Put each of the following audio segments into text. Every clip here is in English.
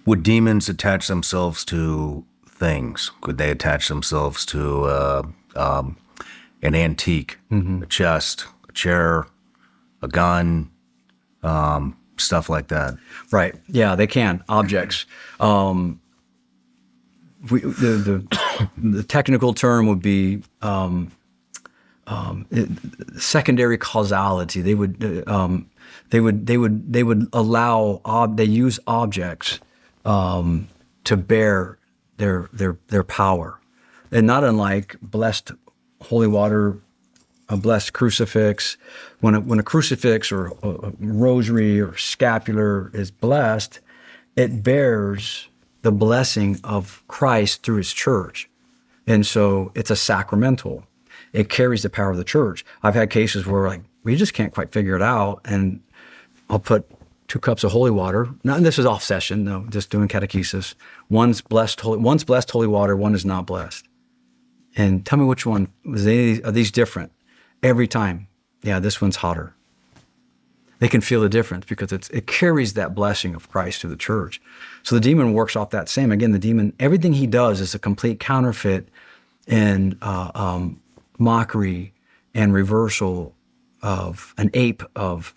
Would demons attach themselves to things? Could they attach themselves to an antique, a chest, a chair, a gun, stuff like that? Right. Yeah, they can. Objects. The technical term would be secondary causality. They would allow. They use objects to bear their power, and not unlike blessed holy water, a blessed crucifix. When a crucifix or a rosary or scapular is blessed, it bears the blessing of Christ through his church. And so it's a sacramental. It carries the power of the church. I've had cases where we just can't quite figure it out, and I'll put 2 cups of holy water. And this is off session, no, just doing catechesis. One's blessed holy water, one is not blessed. And tell me which one, are these different? Every time, yeah, this one's hotter. They can feel the difference because it carries that blessing of Christ to the church. So the demon works off that same. Again, the demon, everything he does is a complete counterfeit and mockery and reversal of an ape of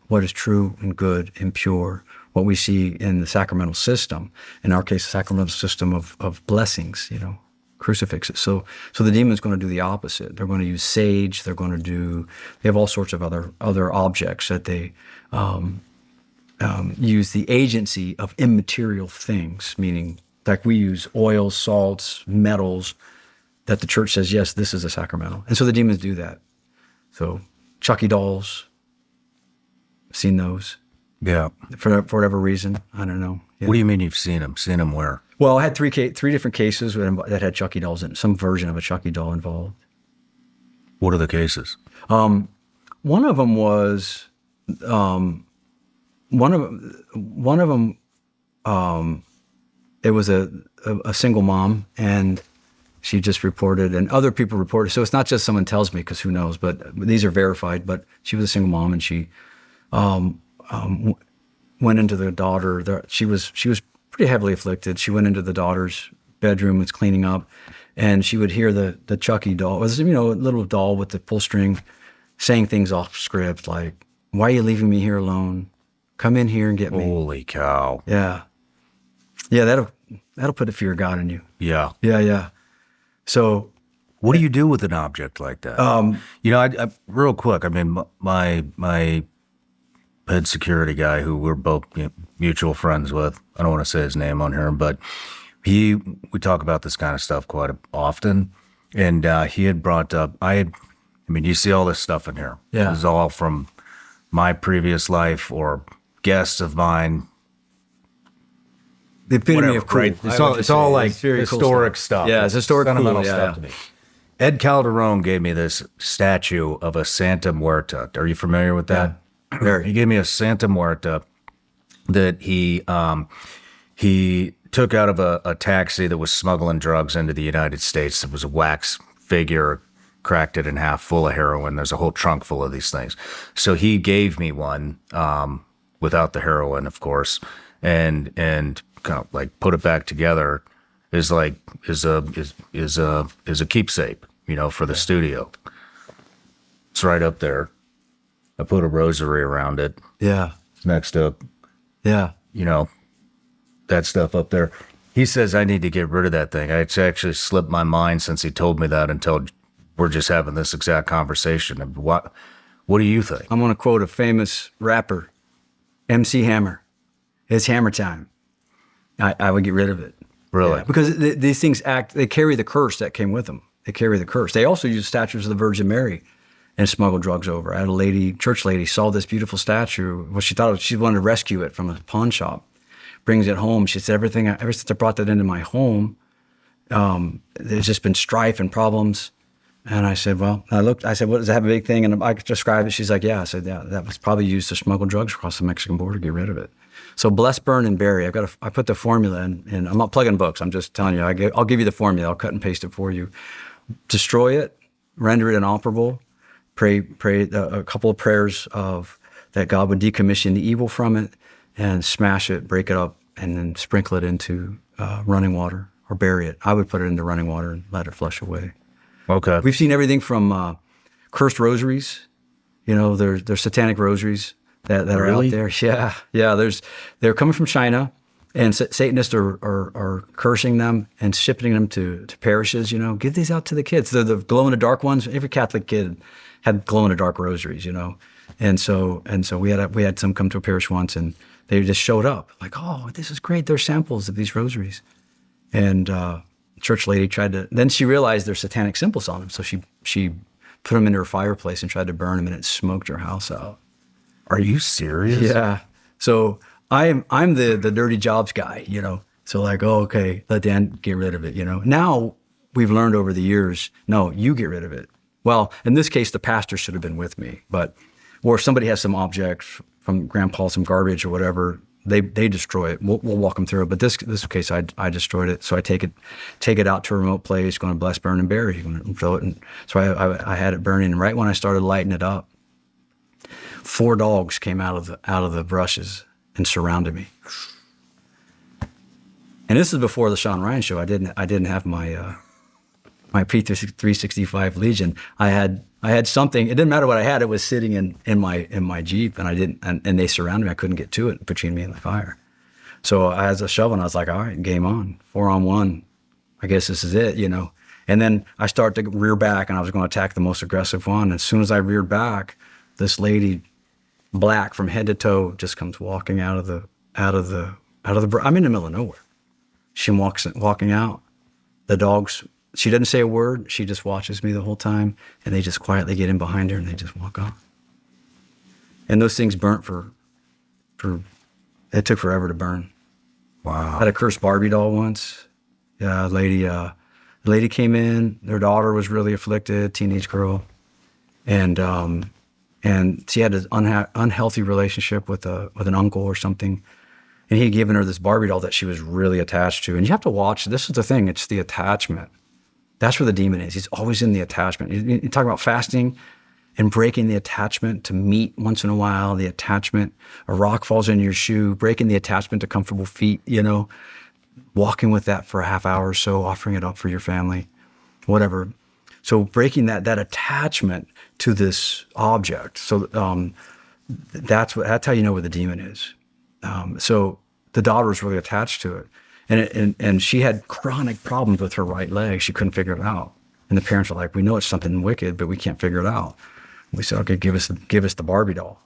what is true and good and pure, what we see in the sacramental system. In our case, the sacramental system of blessings, crucifixes. So the demon's going to do the opposite. They're going to use sage. They have all sorts of other objects that they use the agency of immaterial things, meaning like we use oils, salts, metals, that the church says, yes, this is a sacramental. And so the demons do that. So Chucky dolls, I've seen those. Yeah. For whatever reason, I don't know. Yeah. What do you mean you've seen them? Seen them where? Well, I had three different cases that had Chucky dolls in, some version of a Chucky doll involved. What are the cases? One of them was, it was a single mom, and she just reported, and other people reported. So it's not just someone tells me, because who knows, but these are verified. But she was a single mom, and she went into the daughter. She was pretty heavily afflicted. She went into the daughter's bedroom, was cleaning up, and she would hear the Chucky doll. It was, a little doll with the pull string, saying things off script like, "Why are you leaving me here alone? Come in here and get me." Holy cow! Yeah, that'll put a fear of God in you. Yeah. So, what do you do with an object like that? I real quick. I mean, my head security guy, who we're both mutual friends with. I don't want to say his name on here, but we talk about this kind of stuff quite often. And he had brought up, you see all this stuff in here. Yeah. This is all from my previous life or guests of mine. The epitome of cool. Right? It's all like historic stuff. Yeah, it's historic, sentimental cool, stuff to me. Ed Calderon gave me this statue of a Santa Muerta. Are you familiar with that? Yeah. Very. He gave me a Santa Muerta that he took out of a taxi that was smuggling drugs into the United States. It was a wax figure, cracked it in half, full of heroin. There's a whole trunk full of these things. So he gave me one without the heroin, of course, and kind of like put it back together is a keepsake, for the studio. It's right up there. I put a rosary around it. Yeah. Next to, yeah, that stuff up there. He says I need to get rid of that thing. It's actually slipped my mind since he told me that until we're just having this exact conversation. What do you think? I'm going to quote a famous rapper, MC Hammer. It's hammer time. I would get rid of it. Really? Yeah, because these things they carry the curse that came with them. They carry the curse. They also use statues of the Virgin Mary and smuggle drugs over. I had a church lady, saw this beautiful statue. Well, she wanted to rescue it from a pawn shop. Brings it home. She said, ever since I brought that into my home, there's just been strife and problems. And I said, I said, what, does that have a big thing? And I described it. She's like, yeah. I said, yeah, that was probably used to smuggle drugs across the Mexican border, get rid of it. So bless, burn, and bury. I put the formula in, and I'm not plugging books. I'm just telling you, I'll give you the formula. I'll cut and paste it for you. Destroy it, render it inoperable, pray a couple of prayers of that God would decommission the evil from it and smash it, break it up, and then sprinkle it into running water or bury it. I would put it into running water and let it flush away. Okay. We've seen everything from cursed rosaries. You know, there's satanic rosaries that are out there. Yeah, yeah. They're coming from China, and Satanists are cursing them and shipping them to parishes. You know, give these out to the kids. They're the glow in the dark ones. Every Catholic kid had glow in the dark rosaries. You know, and so we had some come to a parish once, and they just showed up like, oh, this is great. There's samples of these rosaries, and church lady tried to. Then she realized there's satanic symbols on them, so she put them into her fireplace and tried to burn them, and it smoked her house out. Are you serious? Yeah. So I'm the dirty jobs guy, you know. So like, oh, okay, let Dan get rid of it, you know. Now we've learned over the years, no, you get rid of it. Well, in this case, the pastor should have been with me, or if somebody has some object from Grandpa, some garbage or whatever, they destroy it. We'll walk them through it. But this case, I destroyed it. So I take it out to a remote place, going to bless, burn, and bury, going to throw it. And so I had it burning. And right when I started lighting it up, 4 dogs came out of the brushes and surrounded me. And this is before the Shawn Ryan show. I didn't have my P365 Legion. I had something. It didn't matter what I had. It was sitting in my Jeep, and they surrounded me. I couldn't get to it between me and the fire. So I had a shovel, and I was like, all right, game on, 4-on-1. I guess this is it, you know. And then I start to rear back, and I was going to attack the most aggressive one. As soon as I reared back, this lady, black from head to toe, just comes walking out of the. I'm in the middle of nowhere. She walking out. The dogs. She doesn't say a word. She just watches me the whole time, and they just quietly get in behind her and they just walk off. And those things burnt for. It took forever to burn. Wow. I had a cursed Barbie doll once. Yeah, a lady came in. Their daughter was really afflicted, teenage girl, and she had an unhealthy relationship with an uncle or something, and he had given her this Barbie doll that she was really attached to. And you have to watch. This is the thing. It's the attachment. That's where the demon is. He's always in the attachment. You talk about fasting and breaking the attachment to meat once in a while, the attachment, a rock falls in your shoe, breaking the attachment to comfortable feet, you know, walking with that for a half hour or so, offering it up for your family, whatever. So breaking that attachment to this object. So that's how you know where the demon is. So the daughter was really attached to it. And she had chronic problems with her right leg. She couldn't figure it out. And the parents were like, we know it's something wicked, but we can't figure it out. We said, okay, give us the Barbie doll.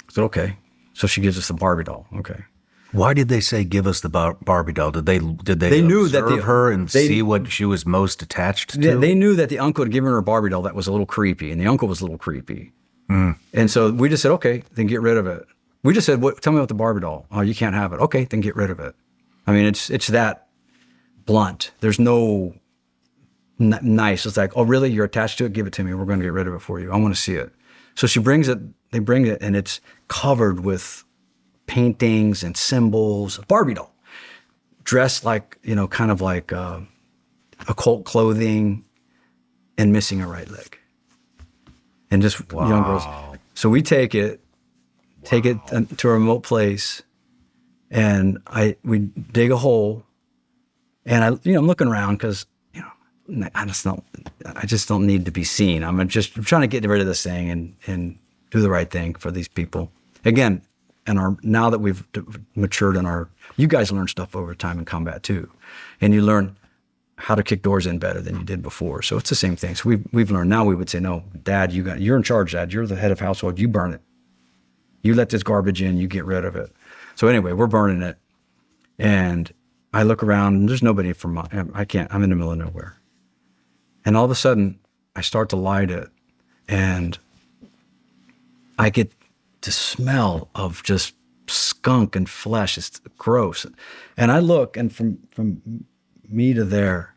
I said, okay. So she gives us the Barbie doll. Okay. Why did they say give us the Barbie doll? Did they knew that observe her and see what she was most attached to? They knew that the uncle had given her a Barbie doll that was a little creepy, and the uncle was a little creepy. Mm. And so we just said, okay, then get rid of it. We just said, tell me about the Barbie doll. Oh, you can't have it. Okay, then get rid of it. I mean, it's that blunt. There's no nice. It's like, oh, really? You're attached to it? Give it to me. We're going to get rid of it for you. I want to see it. So she brings it. They bring it, and it's covered with paintings and symbols. A Barbie doll, dressed like, you know, kind of like occult clothing, and missing a right leg, and just young girls. So we take it to a remote place. And we dig a hole, and I'm looking around because, you know, I just don't need to be seen. I'm trying to get rid of this thing and do the right thing for these people. Again, now that we've matured you guys learn stuff over time in combat too, and you learn how to kick doors in better than you did before. So it's the same thing. So we've learned. Now we would say, no, Dad, you're in charge, Dad. You're the head of household. You burn it. You let this garbage in. You get rid of it. So anyway, we're burning it, and I look around, and there's nobody I'm in the middle of nowhere. And all of a sudden, I start to light it, and I get the smell of just skunk and flesh. It's gross. And I look, and from me to there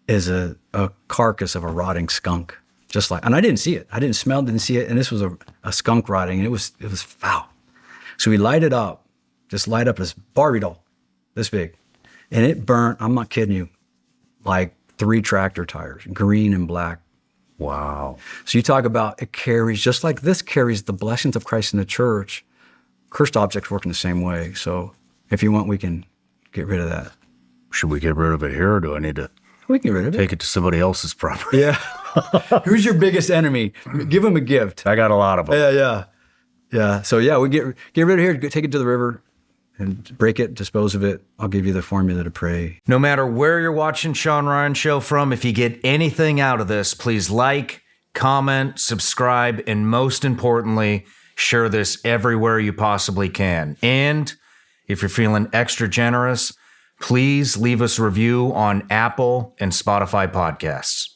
is a carcass of a rotting skunk, and I didn't see it. I didn't smell, didn't see it, and this was a skunk rotting, and it was foul. So we light it up. Just light up this Barbie doll, this big. And it burnt, I'm not kidding you, like 3 tractor tires, green and black. Wow. So you talk about it carries, just like this carries the blessings of Christ in the church, cursed objects work in the same way. So If you want, we can get rid of that. Should we get rid of it here, or do I need to We can get rid of it. take it to somebody else's property? Yeah. Who's your biggest enemy? Give him a gift. I got a lot of them. Yeah. So yeah, we get rid of here, take it to the river and break it, dispose of it. I'll give you the formula to pray. No matter where you're watching Shawn Ryan Show from, if you get anything out of this, please like, comment, subscribe, and most importantly, share this everywhere you possibly can. And if you're feeling extra generous, please leave us a review on Apple and Spotify podcasts.